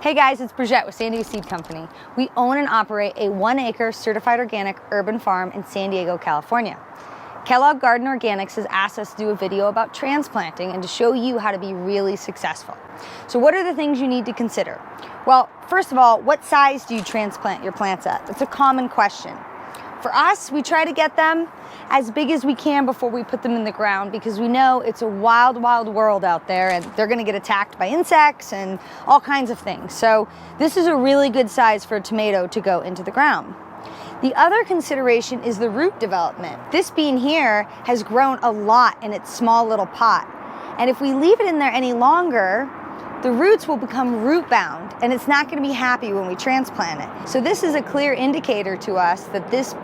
Hey guys, it's Brijette with San Diego Seed Company. We own and operate a 1-acre certified organic urban farm in San Diego, California. Kellogg Garden Organics has asked us to do a video about transplanting and to show you how to be really successful. So what are the things you need to consider? Well, first of all, what size do you transplant your plants at? That's a common question. For us, we try to get them as big as we can before we put them in the ground because we know it's a wild, wild world out there and they're gonna get attacked by insects and all kinds of things. So this is a really good size for a tomato to go into the ground. The other consideration is the root development. This bean here has grown a lot in its small little pot. And if we leave it in there any longer, the roots will become root bound and it's not going to be happy when we transplant it. So this is a clear indicator to us that this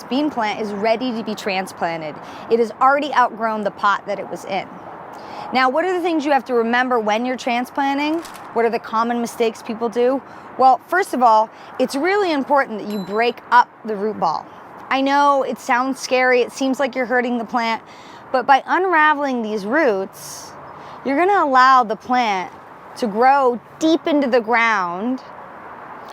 bean plant is ready to be transplanted. It has already outgrown the pot that it was in. Now, what are the things you have to remember when you're transplanting? What are the common mistakes people do? Well, first of all, it's really important that you break up the root ball. I know it sounds scary, it seems like you're hurting the plant, but by unraveling these roots, you're gonna allow the plant to grow deep into the ground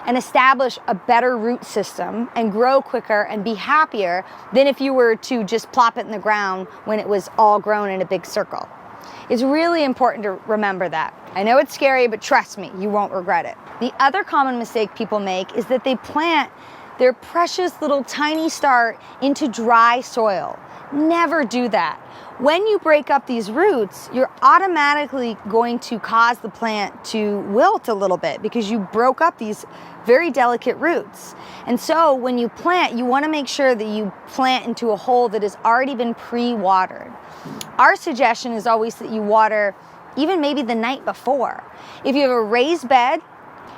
and establish a better root system and grow quicker and be happier than if you were to just plop it in the ground when it was all grown in a big circle. It's really important to remember that. I know it's scary, but trust me, you won't regret it. The other common mistake people make is that they plant their precious little tiny start into dry soil. Never do that. When you break up these roots, you're automatically going to cause the plant to wilt a little bit because you broke up these very delicate roots. And so when you plant, you want to make sure that you plant into a hole that has already been pre-watered. Our suggestion is always that you water even maybe the night before. If you have a raised bed,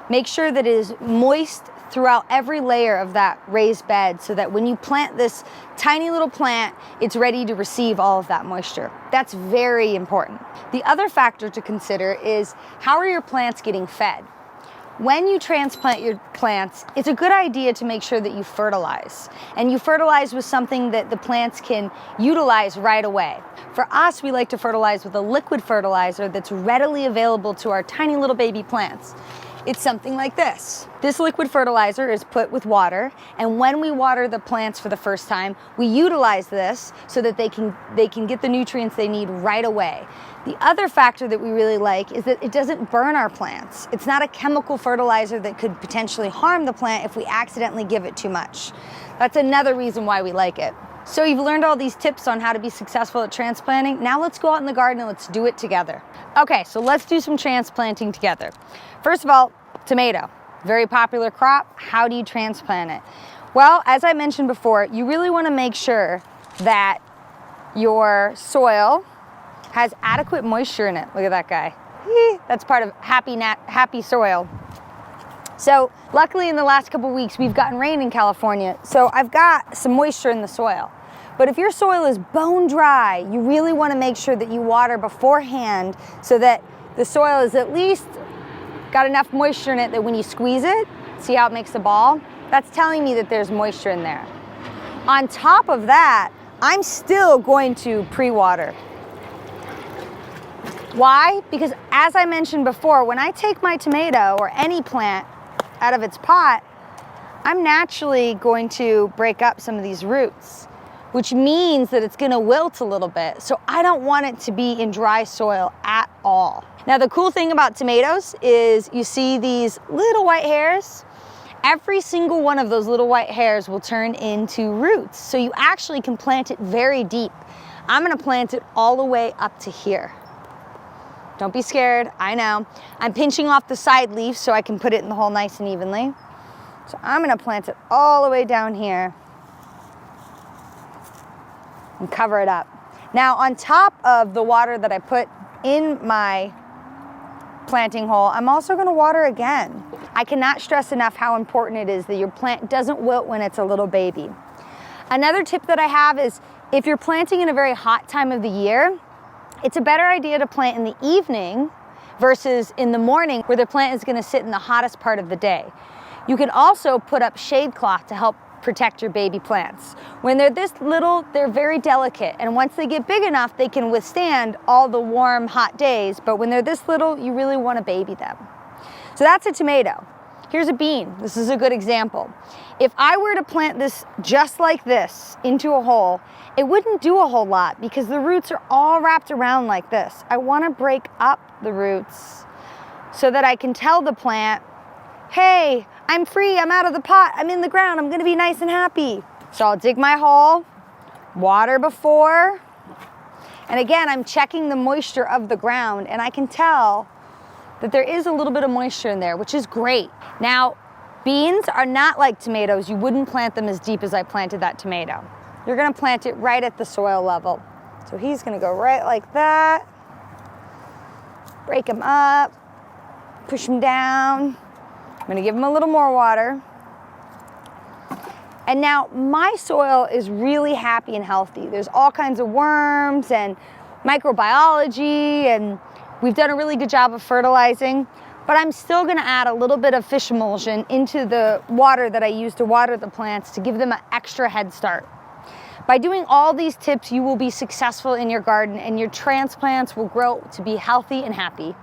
make sure that it is moist throughout every layer of that raised bed so that when you plant this tiny little plant, it's ready to receive all of that moisture. That's very important. The other factor to consider is how are your plants getting fed? When you transplant your plants, it's a good idea to make sure that you fertilize. And you fertilize with something that the plants can utilize right away. For us, we like to fertilize with a liquid fertilizer that's readily available to our tiny little baby plants. It's something like this. This liquid fertilizer is put with water, and when we water the plants for the first time, we utilize this so that they can get the nutrients they need right away. The other factor that we really like is that it doesn't burn our plants. It's not a chemical fertilizer that could potentially harm the plant if we accidentally give it too much. That's another reason why we like it. So you've learned all these tips on how to be successful at transplanting. Now let's go out in the garden and let's do it together. Okay, so let's do some transplanting together. First of all, tomato, very popular crop. How do you transplant it? Well, as I mentioned before, you really want to make sure that your soil has adequate moisture in it. Look at that guy. That's part of happy soil. So luckily in the last couple weeks, we've gotten rain in California, so I've got some moisture in the soil. But if your soil is bone dry, you really want to make sure that you water beforehand so that the soil is at least got enough moisture in it that when you squeeze it, see how it makes a ball? That's telling me that there's moisture in there. On top of that, I'm still going to pre-water. Why? Because as I mentioned before, when I take my tomato or any plant out of its pot, I'm naturally going to break up some of these roots, which means that it's gonna wilt a little bit. So I don't want it to be in dry soil at all. Now the cool thing about tomatoes is you see these little white hairs. Every single one of those little white hairs will turn into roots. So you actually can plant it very deep. I'm gonna plant it all the way up to here. Don't be scared, I know. I'm pinching off the side leaf so I can put it in the hole nice and evenly. So I'm gonna plant it all the way down here and cover it up. Now on top of the water that I put in my planting hole, I'm also gonna water again. I cannot stress enough how important it is that your plant doesn't wilt when it's a little baby. Another tip that I have is if you're planting in a very hot time of the year, it's a better idea to plant in the evening versus in the morning where the plant is gonna sit in the hottest part of the day. You can also put up shade cloth to help protect your baby plants. When they're this little, they're very delicate, and once they get big enough, they can withstand all the warm, hot days, but when they're this little, you really want to baby them. So that's a tomato. Here's a bean. This is a good example. If I were to plant this just like this into a hole, it wouldn't do a whole lot because the roots are all wrapped around like this. I want to break up the roots so that I can tell the plant, hey, I'm free, I'm out of the pot, I'm in the ground, I'm gonna be nice and happy. So I'll dig my hole, water before, and again, I'm checking the moisture of the ground, and I can tell that there is a little bit of moisture in there, which is great. Now, beans are not like tomatoes. You wouldn't plant them as deep as I planted that tomato. You're gonna plant it right at the soil level. So he's gonna go right like that, break him up, push him down. I'm gonna give him a little more water. And now my soil is really happy and healthy. There's all kinds of worms and microbiology, and we've done a really good job of fertilizing, but I'm still gonna add a little bit of fish emulsion into the water that I use to water the plants to give them an extra head start. By doing all these tips, you will be successful in your garden and your transplants will grow to be healthy and happy.